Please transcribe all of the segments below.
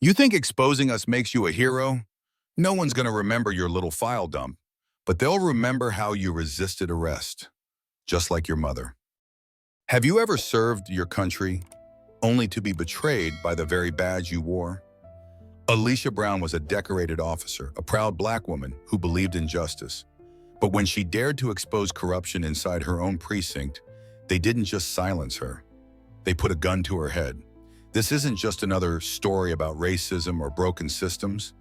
You think exposing us makes you a hero? No one's going to remember your little file dump, but they'll remember how you resisted arrest, just like your mother. Have you ever served your country only to be betrayed by the very badge you wore? Alicia Brown was a decorated officer, a proud black woman who believed in justice. But when she dared to expose corruption inside her own precinct, they didn't just silence her. They put a gun to her head. This isn't just another story about racism or broken systems.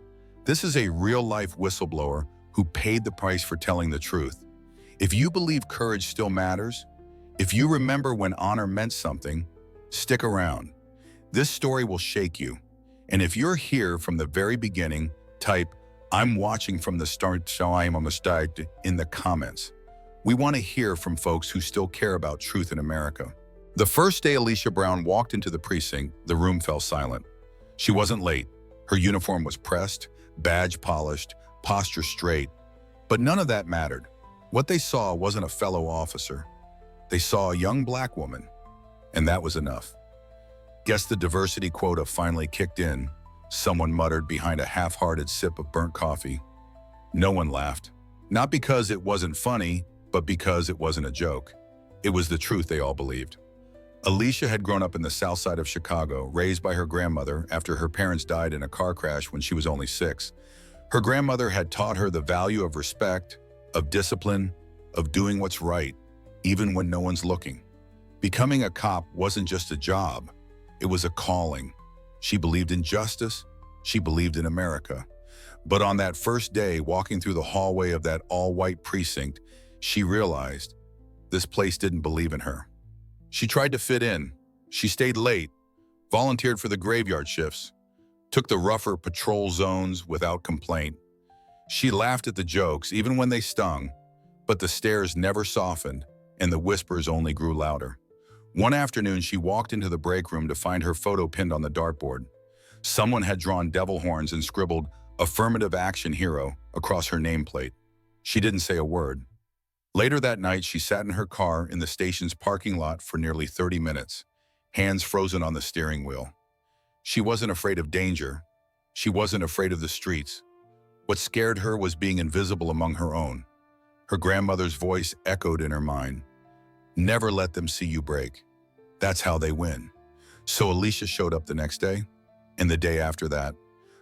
This is a real-life whistleblower who paid the price for telling the truth. If you believe courage still matters, if you remember when honor meant something, stick around. This story will shake you. And if you're here from the very beginning, type, "I'm watching from the start, so I am a mistake," in the comments. We want to hear from folks who still care about truth in America. The first day Alicia Brown walked into the precinct, the room fell silent. She wasn't late. Her uniform was pressed, badge polished, posture straight. But none of that mattered. What they saw wasn't a fellow officer. They saw a young black woman, and that was enough. Guess the diversity quota finally kicked in, someone muttered behind a half-hearted sip of burnt coffee. No one laughed. Not because it wasn't funny, but because it wasn't a joke. It was the truth they all believed. Alicia had grown up in the south side of Chicago, raised by her grandmother after her parents died in a car crash when she was only 6. Her grandmother had taught her the value of respect, of discipline, of doing what's right, even when no one's looking. Becoming a cop wasn't just a job, it was a calling. She believed in justice, she believed in America. But on that first day, walking through the hallway of that all-white precinct, she realized this place didn't believe in her. She tried to fit in. She stayed late, volunteered for the graveyard shifts, took the rougher patrol zones without complaint. She laughed at the jokes, even when they stung, but the stares never softened, and the whispers only grew louder. One afternoon, she walked into the break room to find her photo pinned on the dartboard. Someone had drawn devil horns and scribbled "Affirmative Action Hero" across her nameplate. She didn't say a word. Later that night, she sat in her car in the station's parking lot for nearly 30 minutes, hands frozen on the steering wheel. She wasn't afraid of danger. She wasn't afraid of the streets. What scared her was being invisible among her own. Her grandmother's voice echoed in her mind. Never let them see you break. That's how they win. So Alicia showed up the next day, and the day after that.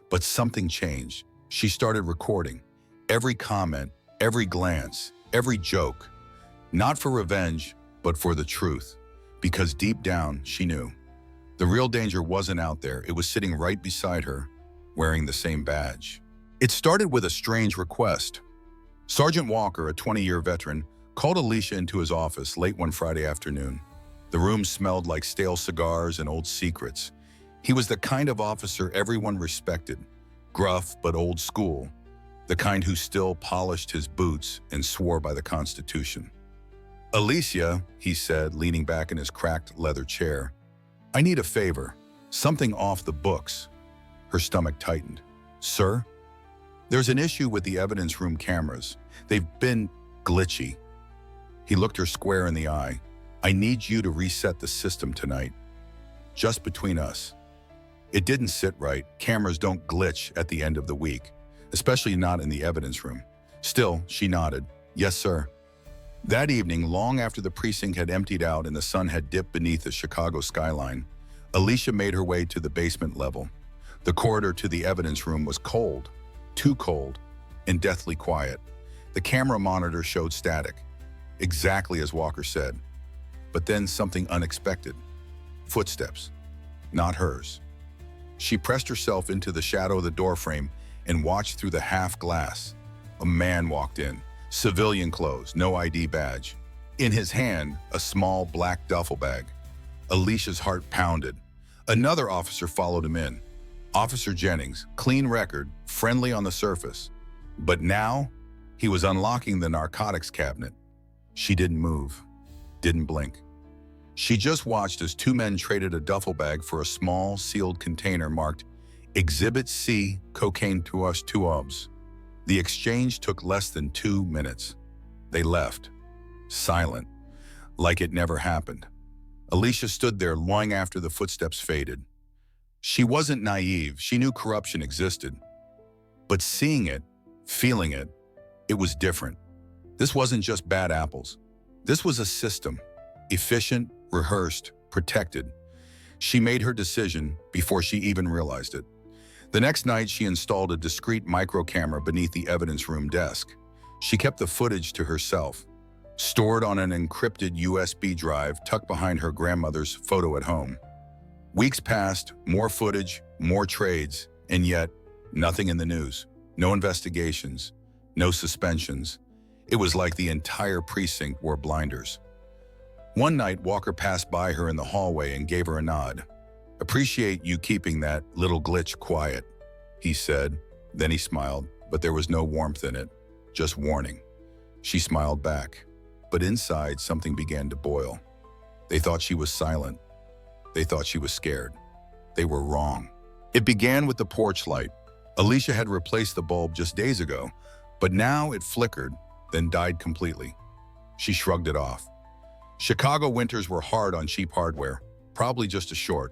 But something changed. She started recording. Every comment, every glance, every joke. Not for revenge, but for the truth. Because deep down, she knew. The real danger wasn't out there. It was sitting right beside her, wearing the same badge. It started with a strange request. Sergeant Walker, a 20-year veteran, called Alicia into his office late one Friday afternoon. The room smelled like stale cigars and old secrets. He was the kind of officer everyone respected, gruff but old school, the kind who still polished his boots and swore by the Constitution. "Alicia," he said, leaning back in his cracked leather chair, "I need a favor, something off the books." Her stomach tightened. "Sir?" "There's an issue with the evidence room cameras. They've been glitchy." He looked her square in the eye. "I need you to reset the system tonight. Just between us." It didn't sit right. Cameras don't glitch at the end of the week, especially not in the evidence room. Still, she nodded. "Yes, sir." That evening, long after the precinct had emptied out and the sun had dipped beneath the Chicago skyline, Alicia made her way to the basement level. The corridor to the evidence room was cold, too cold, and deathly quiet. The camera monitor showed static, exactly as Walker said. But then something unexpected. Footsteps. Not hers. She pressed herself into the shadow of the doorframe and watched through the half glass. A man walked in, civilian clothes, no ID badge. In his hand, a small black duffel bag. Alicia's heart pounded. Another officer followed him in. Officer Jennings, clean record, friendly on the surface. But now, he was unlocking the narcotics cabinet. She didn't move, didn't blink. She just watched as two men traded a duffel bag for a small, sealed container marked Exhibit C, cocaine to us 2 obs. The exchange took less than 2 minutes. They left, silent, like it never happened. Alicia stood there long after the footsteps faded. She wasn't naive. She knew corruption existed. But seeing it, feeling it, it was different. This wasn't just bad apples. This was a system, efficient, rehearsed, protected. She made her decision before she even realized it. The next night, she installed a discreet micro camera beneath the evidence room desk. She kept the footage to herself, stored on an encrypted USB drive tucked behind her grandmother's photo at home. Weeks passed, more footage, more trades, and yet nothing in the news. No investigations, no suspensions. It was like the entire precinct wore blinders. One night, Walker passed by her in the hallway and gave her a nod. "Appreciate you keeping that little glitch quiet," he said. Then he smiled, but there was no warmth in it, just warning. She smiled back, but inside something began to boil. They thought she was silent. They thought she was scared. They were wrong. It began with the porch light. Alicia had replaced the bulb just days ago, but now it flickered, then died completely. She shrugged it off. Chicago winters were hard on cheap hardware, probably just a short.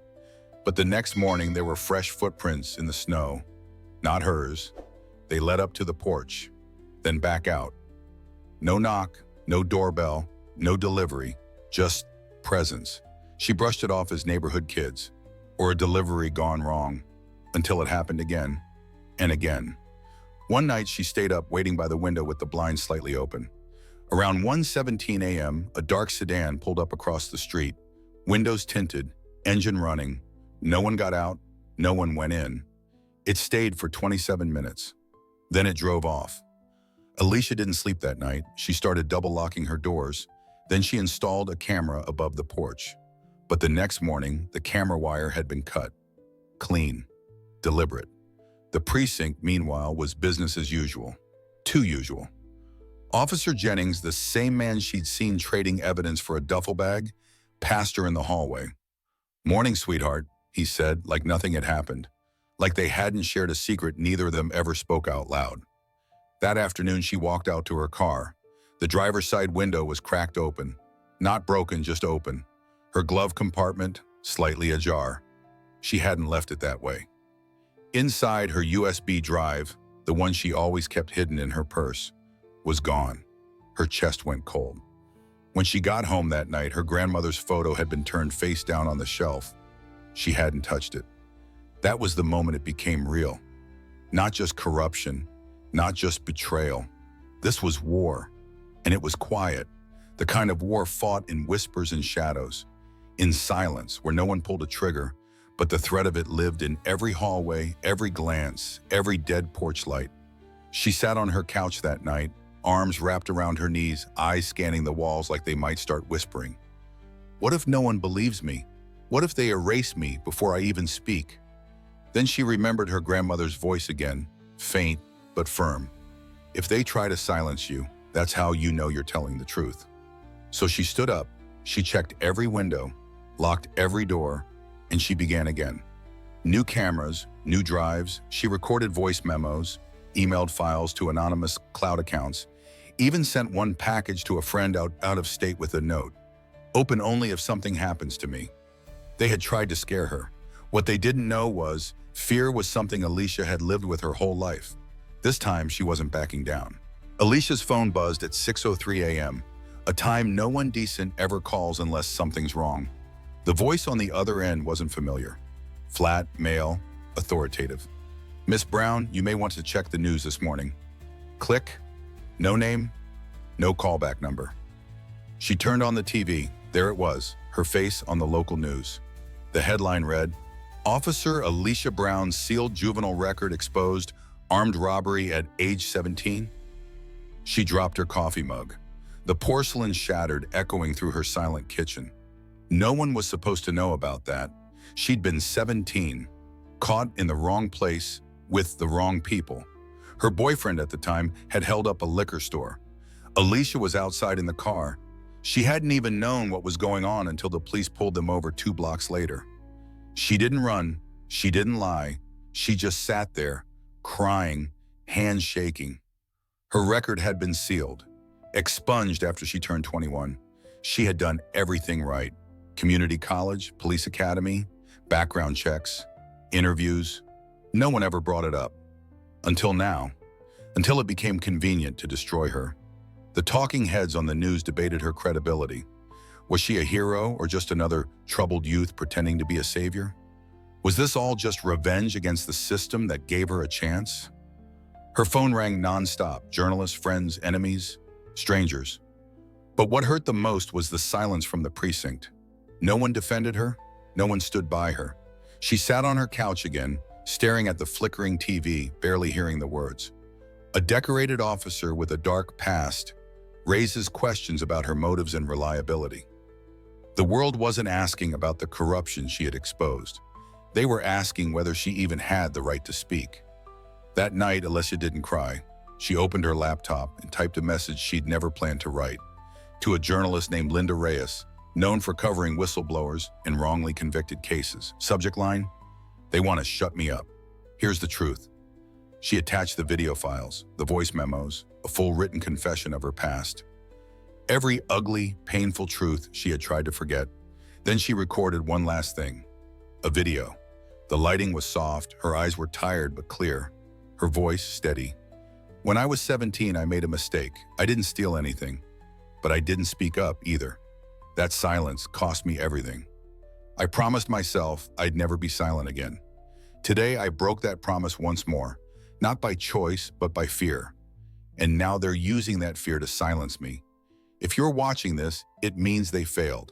But the next morning, there were fresh footprints in the snow. Not hers. They led up to the porch, then back out. No knock, no doorbell, no delivery, just presence. She brushed it off as neighborhood kids, or a delivery gone wrong, until it happened again and again. One night, she stayed up waiting by the window with the blinds slightly open. Around 1:17 a.m., a dark sedan pulled up across the street, windows tinted, engine running. No one got out, no one went in. It stayed for 27 minutes. Then it drove off. Alicia didn't sleep that night. She started double-locking her doors. Then she installed a camera above the porch. But the next morning, the camera wire had been cut. Clean. Deliberate. The precinct, meanwhile, was business as usual. Too usual. Officer Jennings, the same man she'd seen trading evidence for a duffel bag, passed her in the hallway. "Morning, sweetheart," he said, like nothing had happened. Like they hadn't shared a secret neither of them ever spoke out loud. That afternoon, she walked out to her car. The driver's side window was cracked open. Not broken, just open. Her glove compartment, slightly ajar. She hadn't left it that way. Inside, her USB drive, the one she always kept hidden in her purse, was gone. Her chest went cold. When she got home that night, her grandmother's photo had been turned face down on the shelf. She hadn't touched it. That was the moment it became real. Not just corruption, not just betrayal. This was war, and it was quiet. The kind of war fought in whispers and shadows, in silence, where no one pulled a trigger, but the threat of it lived in every hallway, every glance, every dead porch light. She sat on her couch that night, arms wrapped around her knees, eyes scanning the walls like they might start whispering. What if no one believes me? What if they erase me before I even speak? Then she remembered her grandmother's voice again, faint but firm. If they try to silence you, that's how you know you're telling the truth. So she stood up, she checked every window, locked every door, and she began again. New cameras, new drives, she recorded voice memos, emailed files to anonymous cloud accounts, even sent one package to a friend out of state with a note. "Open only if something happens to me." They had tried to scare her. What they didn't know was fear was something Alicia had lived with her whole life. This time, she wasn't backing down. Alicia's phone buzzed at 6:03 a.m., a time no one decent ever calls unless something's wrong. The voice on the other end wasn't familiar. Flat, male, authoritative. "Miss Brown, you may want to check the news this morning." Click. No name, no callback number. She turned on the TV. There it was, her face on the local news. The headline read, "Officer Alicia Brown's sealed juvenile record exposed, armed robbery at age 17." She dropped her coffee mug. The porcelain shattered, echoing through her silent kitchen. No one was supposed to know about that. She'd been 17, caught in the wrong place with the wrong people. Her boyfriend at the time had held up a liquor store. Alicia was outside in the car. She hadn't even known what was going on until the police pulled them over 2 blocks later. She didn't run. She didn't lie. She just sat there, crying, hands shaking. Her record had been sealed, expunged after she turned 21. She had done everything right. Community college, police academy, background checks. interviews. No one ever brought it up. Until now. Until it became convenient to destroy her. The talking heads on the news debated her credibility. Was she a hero or just another troubled youth pretending to be a savior? Was this all just revenge against the system that gave her a chance? Her phone rang nonstop, journalists, friends, enemies, strangers. But what hurt the most was the silence from the precinct. No one defended her, no one stood by her. She sat on her couch again, staring at the flickering TV, barely hearing the words. A decorated officer with a dark past raises questions about her motives and reliability. The world wasn't asking about the corruption she had exposed. They were asking whether she even had the right to speak. That night, Alicia didn't cry. She opened her laptop and typed a message she'd never planned to write. To a journalist named Linda Reyes, known for covering whistleblowers in wrongly convicted cases. Subject line, "They want to shut me up. Here's the truth." She attached the video files, the voice memos, a full written confession of her past. Every ugly, painful truth she had tried to forget. Then she recorded one last thing, a video. The lighting was soft, her eyes were tired but clear, her voice steady. "When I was 17, I made a mistake. I didn't steal anything, but I didn't speak up either. That silence cost me everything. I promised myself I'd never be silent again. Today, I broke that promise once more, not by choice, but by fear. And now they're using that fear to silence me. If you're watching this, it means they failed.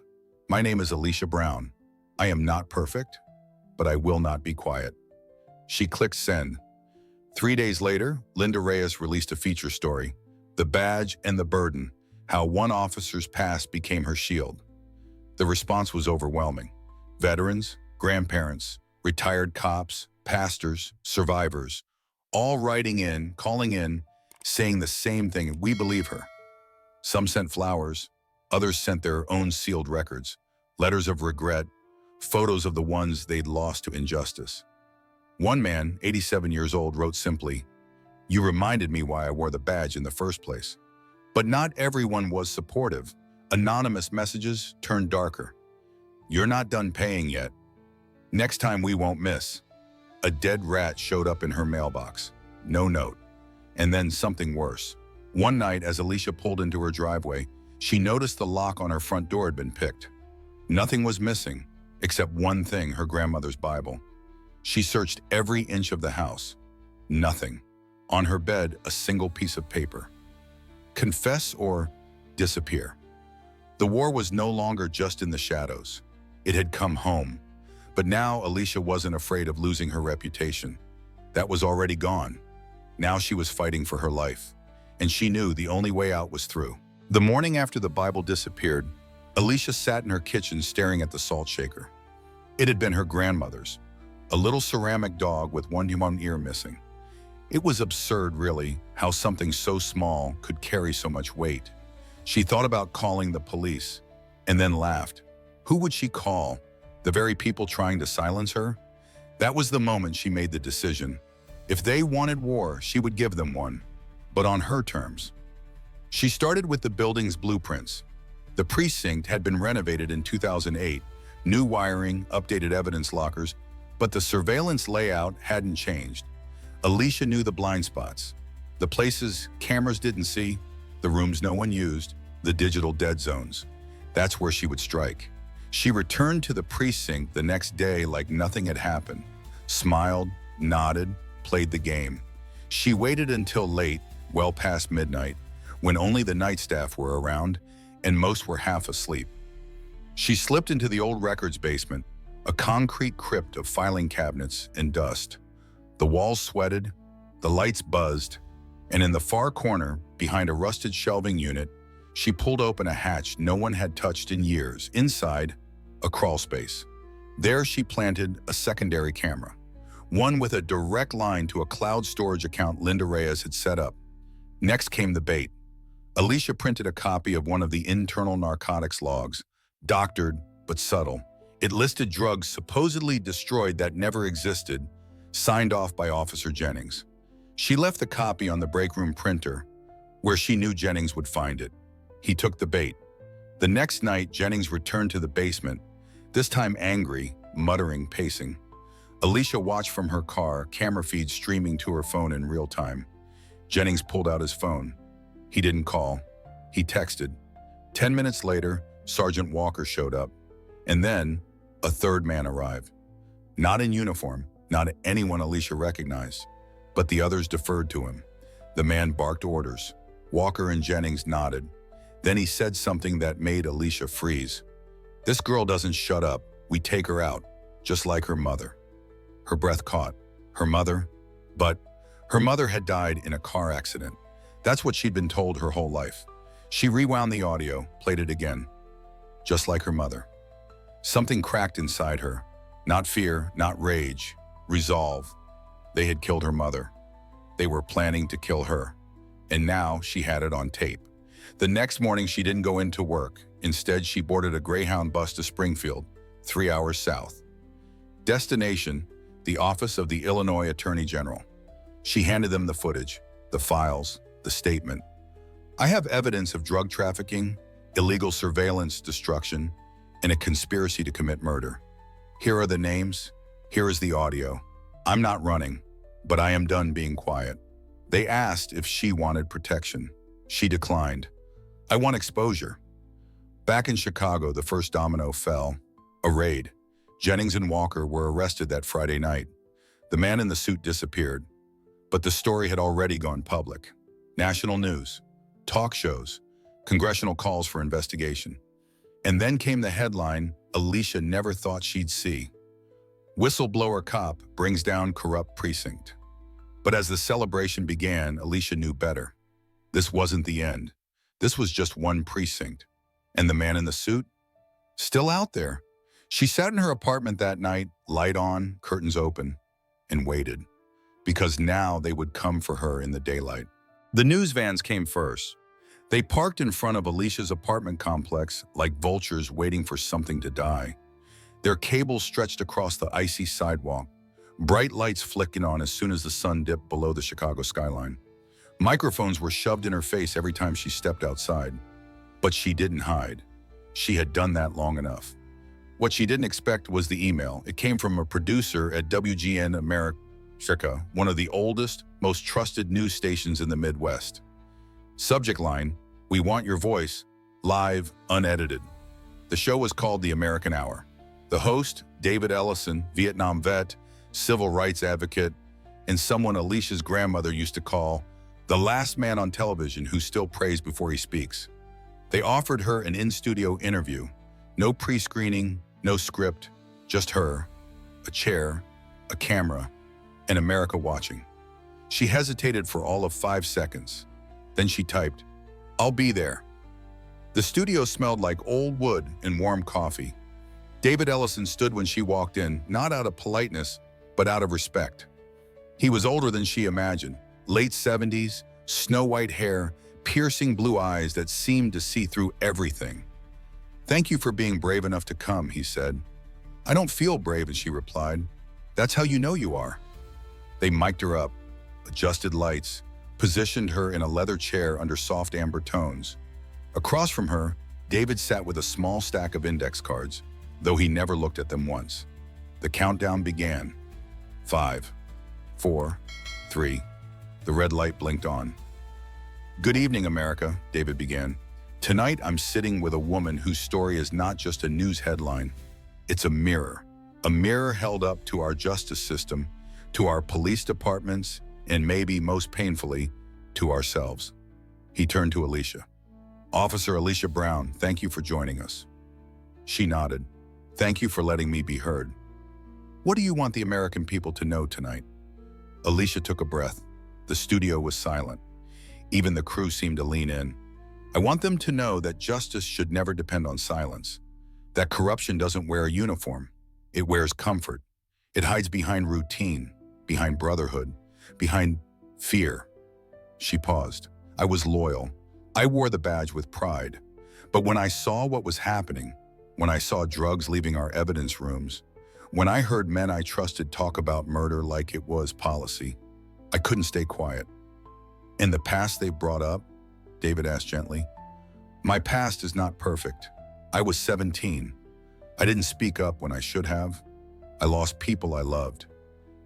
My name is Alicia Brown. I am not perfect, but I will not be quiet." She clicked send. 3 days later, Linda Reyes released a feature story, "The Badge and the Burden: How One Officer's Past Became Her Shield." The response was overwhelming. Veterans, grandparents, retired cops, pastors, survivors, all writing in, calling in, saying the same thing: "We believe her." Some sent flowers, others sent their own sealed records, letters of regret, photos of the ones they'd lost to injustice. One man, 87 years old, wrote simply, "You reminded me why I wore the badge in the first place." But not everyone was supportive. Anonymous messages turned darker. "You're not done paying yet. Next time we won't miss." A dead rat showed up in her mailbox. No note. And then something worse. One night, as Alicia pulled into her driveway, she noticed the lock on her front door had been picked. Nothing was missing, except one thing: her grandmother's Bible. She searched every inch of the house. Nothing. On her bed, a single piece of paper. Confess or disappear. The war was no longer just in the shadows. It had come home. But now Alicia wasn't afraid of losing her reputation. That was already gone. Now she was fighting for her life. And she knew the only way out was through. The morning after the Bible disappeared, Alicia sat in her kitchen staring at the salt shaker. It had been her grandmother's, a little ceramic dog with one ear missing. It was absurd, really, how something so small could carry so much weight. She thought about calling the police, and then laughed. Who would she call? The very people trying to silence her? That was the moment she made the decision. If they wanted war, she would give them one, but on her terms. She started with the building's blueprints. The precinct had been renovated in 2008, new wiring, updated evidence lockers, but the surveillance layout hadn't changed. Alicia knew the blind spots, the places cameras didn't see, the rooms no one used, the digital dead zones. That's where she would strike. She returned to the precinct the next day like nothing had happened, smiled, nodded, played the game. She waited until late, well past midnight, when only the night staff were around and most were half asleep. She slipped into the old records basement, a concrete crypt of filing cabinets and dust. The walls sweated, the lights buzzed, and in the far corner, behind a rusted shelving unit, she pulled open a hatch no one had touched in years. Inside, a crawl space. There she planted a secondary camera, one with a direct line to a cloud storage account Linda Reyes had set up. Next came the bait. Alicia printed a copy of one of the internal narcotics logs, doctored but subtle. It listed drugs supposedly destroyed that never existed, signed off by Officer Jennings. She left the copy on the break room printer, where she knew Jennings would find it. He took the bait. The next night, Jennings returned to the basement, this time angry, muttering, pacing. Alicia watched from her car, camera feed streaming to her phone in real time. Jennings pulled out his phone. He didn't call. He texted. 10 minutes later, Sergeant Walker showed up. And then, a third man arrived. Not in uniform, not anyone Alicia recognized, but the others deferred to him. The man barked orders. Walker and Jennings nodded. Then he said something that made Alicia freeze. "This girl doesn't shut up. We take her out, just like her mother." Her breath caught. Her mother? But her mother had died in a car accident. That's what she'd been told her whole life. She rewound the audio, played it again. Just like her mother. Something cracked inside her. Not fear, not rage. Resolve. They had killed her mother. They were planning to kill her. And now she had it on tape. The next morning, she didn't go into work. Instead, she boarded a Greyhound bus to Springfield, 3 hours south. Destination, the office of the Illinois Attorney General. She handed them the footage, the files, the statement. "I have evidence of drug trafficking, illegal surveillance destruction, and a conspiracy to commit murder. Here are the names. Here is the audio. I'm not running, but I am done being quiet." They asked if she wanted protection. She declined. "I want exposure." Back in Chicago, the first domino fell. A raid. Jennings and Walker were arrested that Friday night. The man in the suit disappeared. But the story had already gone public. National news, talk shows, congressional calls for investigation. And then came the headline Alicia never thought she'd see. "Whistleblower cop brings down corrupt precinct." But as the celebration began, Alicia knew better. This wasn't the end. This was just one precinct. And the man in the suit? Still out there. She sat in her apartment that night, light on, curtains open, and waited. Because now they would come for her in the daylight. The news vans came first. They parked in front of Alicia's apartment complex like vultures waiting for something to die. Their cables stretched across the icy sidewalk, bright lights flicking on as soon as the sun dipped below the Chicago skyline. Microphones were shoved in her face every time she stepped outside. But she didn't hide. She had done that long enough. What she didn't expect was the email. It came from a producer at WGN America, one of the oldest, most trusted news stations in the Midwest. Subject line, "We want your voice, live, unedited." The show was called The American Hour. The host, David Ellison, Vietnam vet, civil rights advocate, and someone Alicia's grandmother used to call the last man on television who still prays before he speaks. They offered her an in-studio interview. No pre-screening, no script, just her, a chair, a camera, and America watching. She hesitated for all of 5 seconds. Then she typed, "I'll be there." The studio smelled like old wood and warm coffee. David Ellison stood when she walked in, not out of politeness, but out of respect. He was older than she imagined, late 70s, snow-white hair, piercing blue eyes that seemed to see through everything. "Thank you for being brave enough to come," he said. "I don't feel brave," and she replied. "That's how you know you are." They mic'd her up, adjusted lights, positioned her in a leather chair under soft amber tones. Across from her, David sat with a small stack of index cards, though he never looked at them once. The countdown began. 5, 4, 3. The red light blinked on. "Good evening, America," David began. "Tonight I'm sitting with a woman whose story is not just a news headline. It's a mirror held up to our justice system, to our police departments, and maybe most painfully, to ourselves." He turned to Alicia. "Officer Alicia Brown, thank you for joining us." She nodded. "Thank you for letting me be heard. What do you want the American people to know tonight?" Alicia took a breath. The studio was silent. Even the crew seemed to lean in. "I want them to know that justice should never depend on silence. That corruption doesn't wear a uniform. It wears comfort. It hides behind routine, behind brotherhood, behind fear." She paused. "I was loyal. I wore the badge with pride. But when I saw what was happening, when I saw drugs leaving our evidence rooms, when I heard men I trusted talk about murder like it was policy, I couldn't stay quiet." "And the past they brought up?" David asked gently. "My past is not perfect. I was 17. I didn't speak up when I should have. I lost people I loved.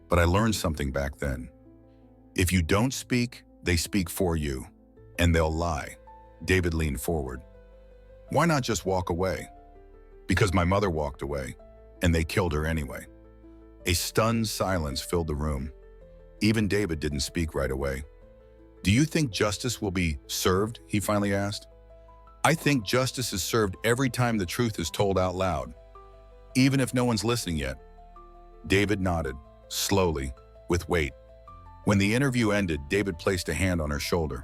But I learned something back then. If you don't speak, they speak for you, and they'll lie. David leaned forward. Why not just walk away? Because my mother walked away, and they killed her anyway. A stunned silence filled the room. Even David didn't speak right away. Do you think justice will be served? He finally asked. I think justice is served every time the truth is told out loud, even if no one's listening yet. David nodded, slowly, with weight. When the interview ended, David placed a hand on her shoulder.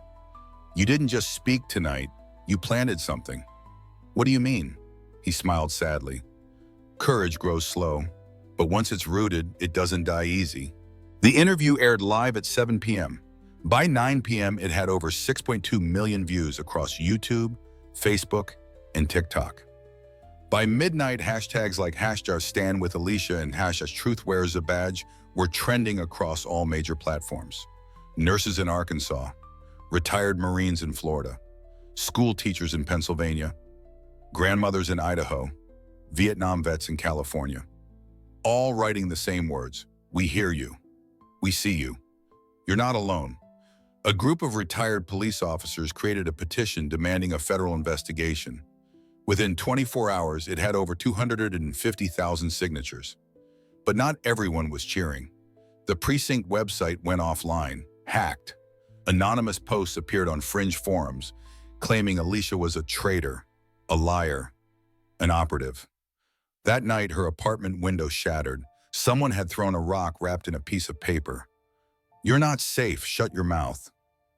You didn't just speak tonight, you planted something. What do you mean? He smiled sadly. Courage grows slow, but once it's rooted, it doesn't die easy. The interview aired live at 7 p.m. By 9 p.m., it had over 6.2 million views across YouTube, Facebook, and TikTok. By midnight, hashtags like #StandWithAlicia and #TruthWearsABadge were trending across all major platforms. Nurses in Arkansas, retired Marines in Florida, school teachers in Pennsylvania, grandmothers in Idaho, Vietnam vets in California, all writing the same words. We hear you. We see you. You're not alone. A group of retired police officers created a petition demanding a federal investigation. Within 24 hours, it had over 250,000 signatures. But not everyone was cheering. The precinct website went offline, hacked. Anonymous posts appeared on fringe forums, claiming Alicia was a traitor, a liar, an operative. That night, her apartment window shattered. Someone had thrown a rock wrapped in a piece of paper. You're not safe, shut your mouth.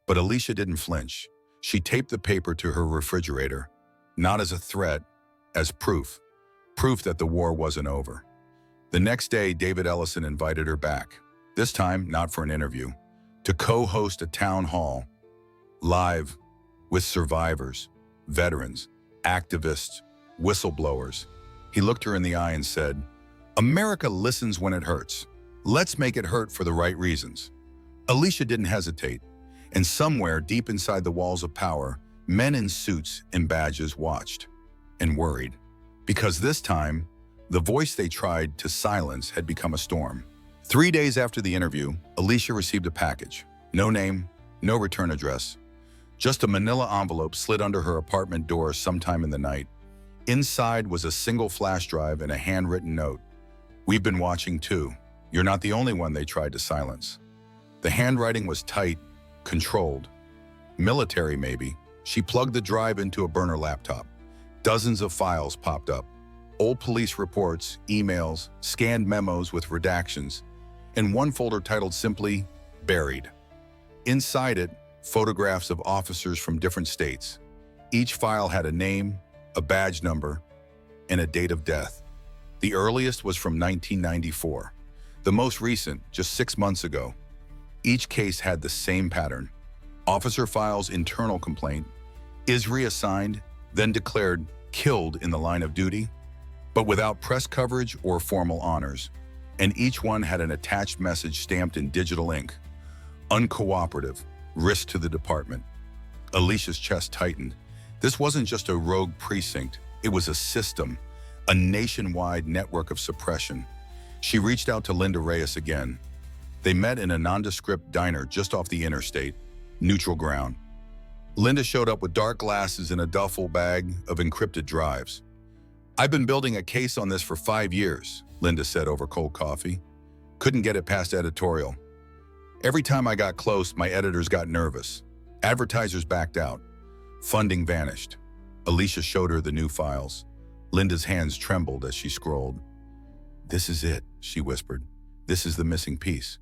But Alicia didn't flinch. She taped the paper to her refrigerator, not as a threat, as proof. Proof that the war wasn't over. The next day, David Ellison invited her back, this time not for an interview, to co-host a town hall, live, with survivors, veterans, activists, whistleblowers. He looked her in the eye and said, America listens when it hurts. Let's make it hurt for the right reasons. Alicia didn't hesitate, and somewhere deep inside the walls of power, men in suits and badges watched and worried, because this time, the voice they tried to silence had become a storm. 3 days after the interview, Alicia received a package. No name, no return address. Just a manila envelope slid under her apartment door sometime in the night. Inside was a single flash drive and a handwritten note. We've been watching too. You're not the only one they tried to silence. The handwriting was tight, controlled. Military, maybe. She plugged the drive into a burner laptop. Dozens of files popped up. Old police reports, emails, scanned memos with redactions, and one folder titled simply, Buried. Inside it, photographs of officers from different states. Each file had a name, a badge number, and a date of death. The earliest was from 1994. The most recent, just 6 months ago. Each case had the same pattern. Officer files internal complaint, is reassigned, then declared killed in the line of duty, but without press coverage or formal honors. And each one had an attached message stamped in digital ink. Uncooperative, risk to the department. Alicia's chest tightened. This wasn't just a rogue precinct, it was a system, a nationwide network of suppression. She reached out to Linda Reyes again. They met in a nondescript diner just off the interstate, neutral ground. Linda showed up with dark glasses and a duffel bag of encrypted drives. I've been building a case on this for 5 years, Linda said over cold coffee. Couldn't get it past editorial. Every time I got close, my editors got nervous. Advertisers backed out. Funding vanished. Alicia showed her the new files. Linda's hands trembled as she scrolled. This is it, she whispered. This is the missing piece.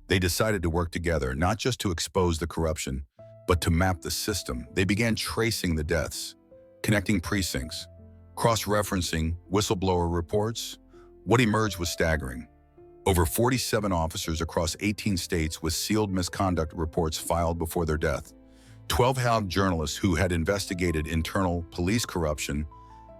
They decided to work together, not just to expose the corruption, but to map the system. They began tracing the deaths, connecting precincts, cross-referencing whistleblower reports. What emerged was staggering. Over 47 officers across 18 states with sealed misconduct reports filed before their death. 12 held journalists who had investigated internal police corruption,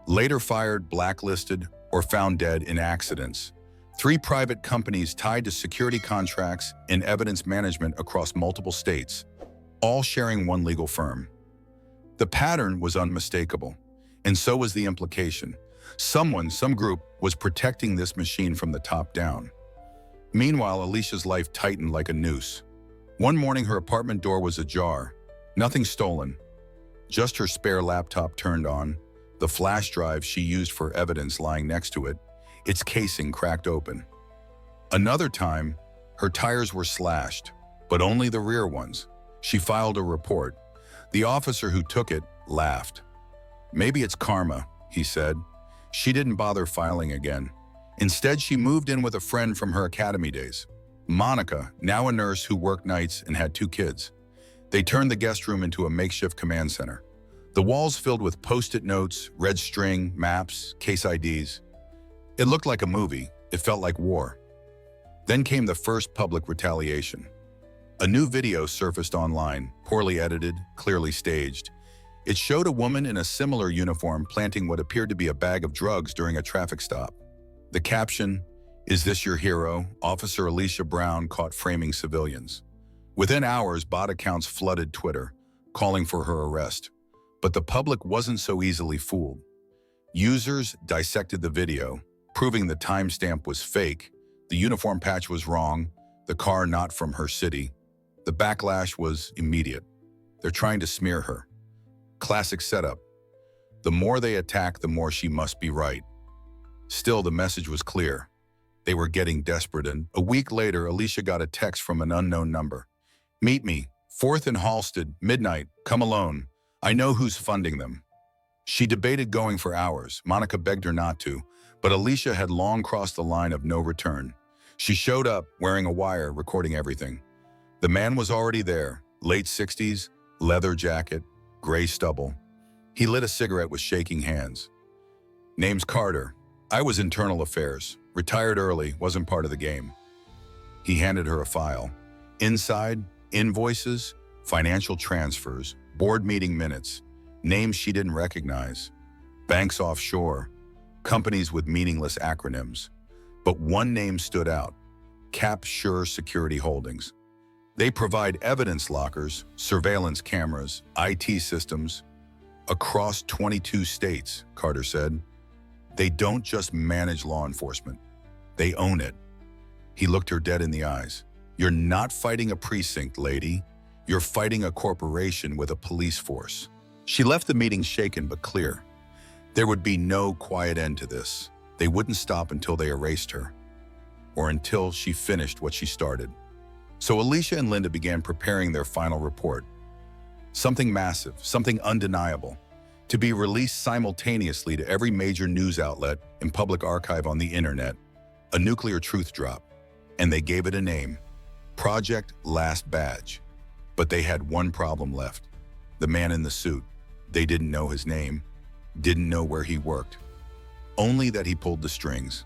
later fired, blacklisted, or found dead in accidents. 3 private companies tied to security contracts and evidence management across multiple states, all sharing one legal firm. The pattern was unmistakable, and so was the implication. Some group was protecting this machine from the top down. Meanwhile, Alicia's life tightened like a noose. One morning, her apartment door was ajar. Nothing stolen, just her spare laptop turned on, the flash drive she used for evidence lying next to it, its casing cracked open. Another time, her tires were slashed, but only the rear ones. She filed a report. The officer who took it laughed. "Maybe it's karma," he said. She didn't bother filing again. Instead, she moved in with a friend from her academy days, Monica, now a nurse who worked nights and had 2 kids. They turned the guest room into a makeshift command center. The walls filled with post-it notes, red string, maps, case IDs. It looked like a movie. It felt like war. Then came the first public retaliation. A new video surfaced online, poorly edited, clearly staged. It showed a woman in a similar uniform planting what appeared to be a bag of drugs during a traffic stop. The caption, "Is this your hero? Officer Alicia Brown caught framing civilians." Within hours, bot accounts flooded Twitter, calling for her arrest. But the public wasn't so easily fooled. Users dissected the video, proving the timestamp was fake, the uniform patch was wrong, the car not from her city. The backlash was immediate. They're trying to smear her. Classic setup. The more they attack, the more she must be right. Still, the message was clear. They were getting desperate, and a week later, Alicia got a text from an unknown number. "Meet me, 4th and Halsted, midnight, come alone. I know who's funding them." She debated going for hours. Monica begged her not to, but Alicia had long crossed the line of no return. She showed up, wearing a wire, recording everything. The man was already there, late 60s, leather jacket, gray stubble. He lit a cigarette with shaking hands. "Name's Carter. I was internal affairs. Retired early, wasn't part of the game." He handed her a file. Inside, invoices, financial transfers, board meeting minutes, names she didn't recognize, banks offshore, companies with meaningless acronyms. But one name stood out, Capsure Security Holdings. They provide evidence lockers, surveillance cameras, IT systems across 22 states, Carter said. They don't just manage law enforcement. They own it. He looked her dead in the eyes. "You're not fighting a precinct, lady. You're fighting a corporation with a police force." She left the meeting shaken but clear. There would be no quiet end to this. They wouldn't stop until they erased her, or until she finished what she started. So Alicia and Linda began preparing their final report. Something massive, something undeniable, to be released simultaneously to every major news outlet and public archive on the internet, a nuclear truth drop. And they gave it a name, Project Last Badge. But they had one problem left. The man in the suit. They didn't know his name, didn't know where he worked, only that he pulled the strings.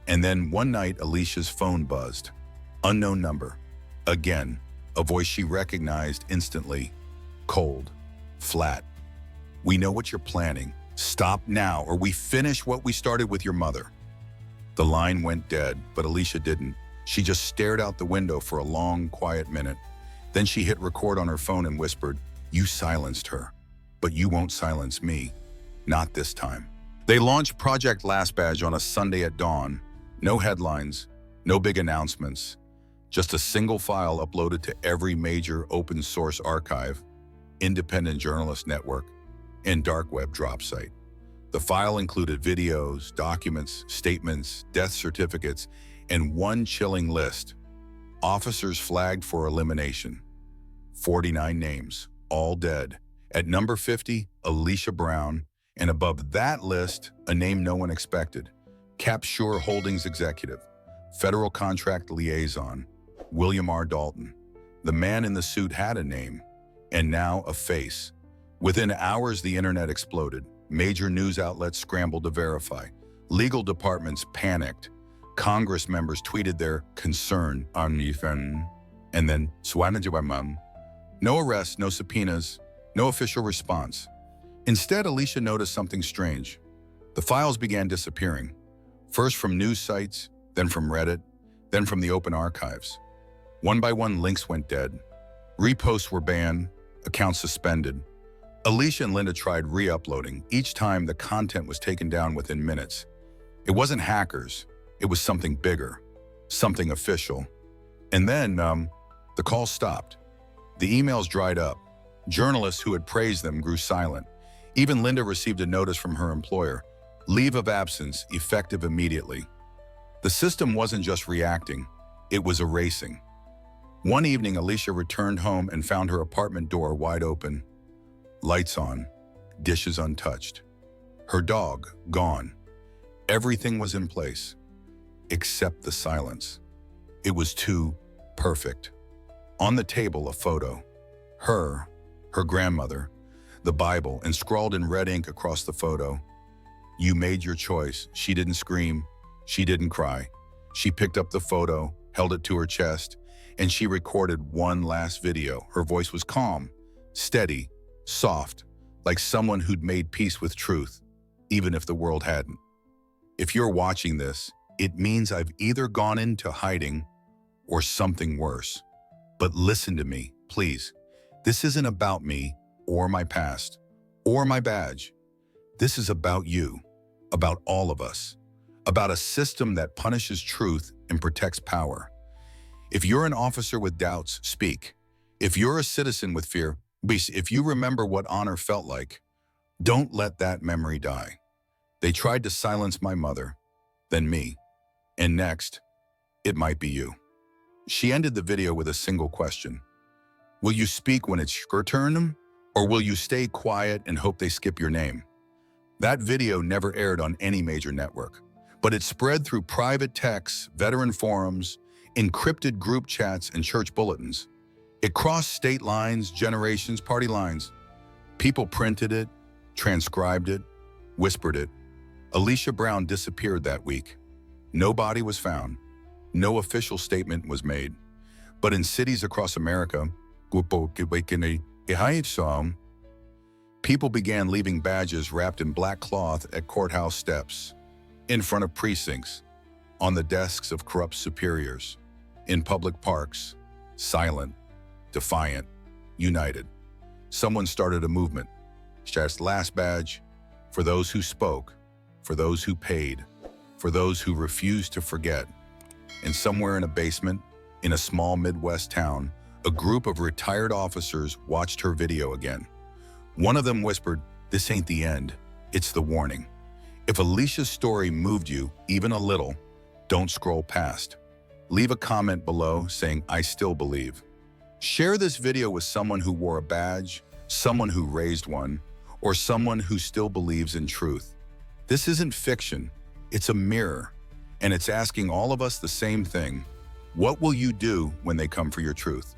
And then one night, Alicia's phone buzzed. Unknown number. Again, a voice she recognized instantly. Cold, flat. "We know what you're planning. Stop now, or we finish what we started with your mother." The line went dead, but Alicia didn't. She just stared out the window for a long, quiet minute. Then she hit record on her phone and whispered, "You silenced her, but you won't silence me. Not this time." They launched Project Last Badge on a Sunday at dawn. No headlines, no big announcements, just a single file uploaded to every major open source archive, independent journalist network, and dark web drop site. The file included videos, documents, statements, death certificates, and one chilling list. Officers flagged for elimination. 49 names, all dead. At number 50, Alicia Brown, and above that list, a name no one expected. Capsure Holdings Executive, Federal Contract Liaison, William R. Dalton. The man in the suit had a name, and now a face. Within hours, the internet exploded. Major news outlets scrambled to verify. Legal departments panicked. Congress members tweeted their concern on Ethan, and then Swanajabamam. No arrests, no subpoenas, no official response. Instead, Alicia noticed something strange. The files began disappearing. First from news sites, then from Reddit, then from the open archives. One by one, links went dead. Reposts were banned, accounts suspended. Alicia and Linda tried re-uploading. Each time, the content was taken down within minutes. It wasn't hackers, it was something bigger. something official. And then the call stopped. The emails dried up. Journalists who had praised them grew silent. Even Linda received a notice from her employer. Leave of absence, effective immediately. The system wasn't just reacting, it was erasing. One evening, Alicia returned home and found her apartment door wide open. Lights on, dishes untouched. Her dog gone. Everything was in place, except the silence. It was too perfect. On the table, a photo. Her grandmother, the Bible, and scrawled in red ink across the photo. You made your choice. She didn't scream. She didn't cry. She picked up the photo, held it to her chest, and she recorded one last video. Her voice was calm, steady, soft, like someone who'd made peace with truth, even if the world hadn't. If you're watching this, it means I've either gone into hiding or something worse. But listen to me, please. This isn't about me or my past or my badge. This is about you, about all of us, about a system that punishes truth and protects power. If you're an officer with doubts, speak. If you're a citizen with fear, if you remember what honor felt like, don't let that memory die. They tried to silence my mother, then me, and next, it might be you. She ended the video with a single question. Will you speak when it's your turn, or will you stay quiet and hope they skip your name? That video never aired on any major network, but it spread through private texts, veteran forums, encrypted group chats, and church bulletins. It crossed state lines, generations, party lines. People printed it, transcribed it, whispered it. Alicia Brown disappeared that week. No body was found. No official statement was made. But in cities across America, people began leaving badges wrapped in black cloth at courthouse steps, in front of precincts, on the desks of corrupt superiors, in public parks, silent, defiant, united. Someone started a movement. Just last badge, for those who spoke, for those who paid, for those who refused to forget. And somewhere in a basement, in a small Midwest town, a group of retired officers watched her video again. One of them whispered, "This ain't the end, it's the warning." If Alicia's story moved you even a little, don't scroll past. Leave a comment below saying, "I still believe." Share this video with someone who wore a badge, someone who raised one, or someone who still believes in truth. This isn't fiction, it's a mirror, and it's asking all of us the same thing. What will you do when they come for your truth?